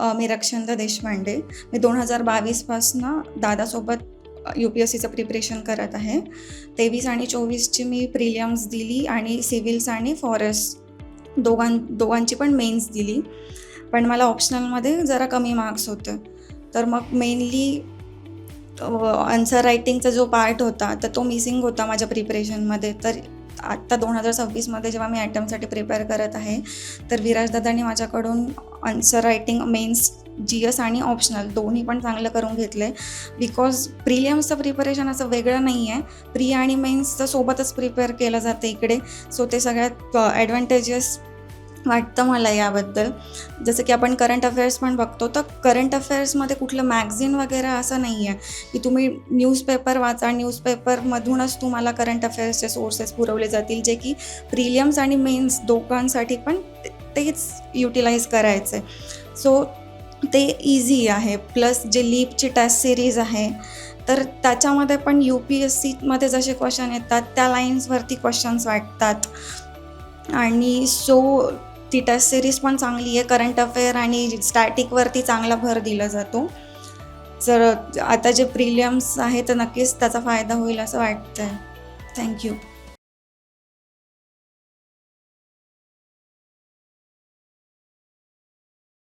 मी रक्षंदा देशपांडे. मी 2022पासनं दादासोबत UPSCचं preparation करत आहे. 23 आणि 24ची मी प्रिलिम्स दिली आणि सिव्हिल्स आणि फॉरेस्ट दोघांची पण मेन्स दिली. पण मला ऑप्शनलमध्ये जरा कमी मार्क्स होते. तर मग मेनली आन्सर रायटिंगचा जो पार्ट होता तर तो मिसिंग होता माझ्या प्रिपरेशनमध्ये. तर आत्ता 2026मध्ये जेव्हा मी ॲटमसाठी प्रिपेअर करत आहे, तर विराजदादांनी माझ्याकडून आन्सर रायटिंग मेन्स, GS आणि ऑप्शनल दोन्ही पण चांगलं करून घेतलं आहे. बिकॉज प्रिलियम्सचं प्रिपरेशन असं वेगळं नाही आहे, प्री आणि मेन्सचं सोबतच प्रिपेअर केलं जातं इकडे. सो ते सगळ्यात ॲडव्हान्टेजेस वाटतं मला याबद्दल. जसं की आपण करंट अफेअर्स पण बघतो, तर करंट अफेअर्समध्ये कुठलं मॅगझिन वगैरे असं नाही आहे की तुम्ही न्यूजपेपर वाचा, न्यूजपेपरमधूनच तुम्हाला करंट अफेअर्सचे सोर्सेस पुरवले जातील, जे की प्रिलियम्स आणि मेन्स दोघांसाठी पण तेच युटिलाइज करायचं आहे. सो ते इझी आहे. प्लस जे लीपची टेस्ट सिरीज आहे, तर त्याच्यामध्ये पण UPSCमध्ये जसे क्वेश्चन येतात त्या लाईन्सवरती क्वेश्चन्स वाटतात. आणि सो ती टेस्ट सिरीज पण चांगली आहे. करंट अफेअर आणि स्टॅटिकवरती चांगला भर दिला जातो. जर आता जे प्रिलियम्स आहे तर नक्कीच त्याचा फायदा होईल असं वाटतं आहे. थँक्यू.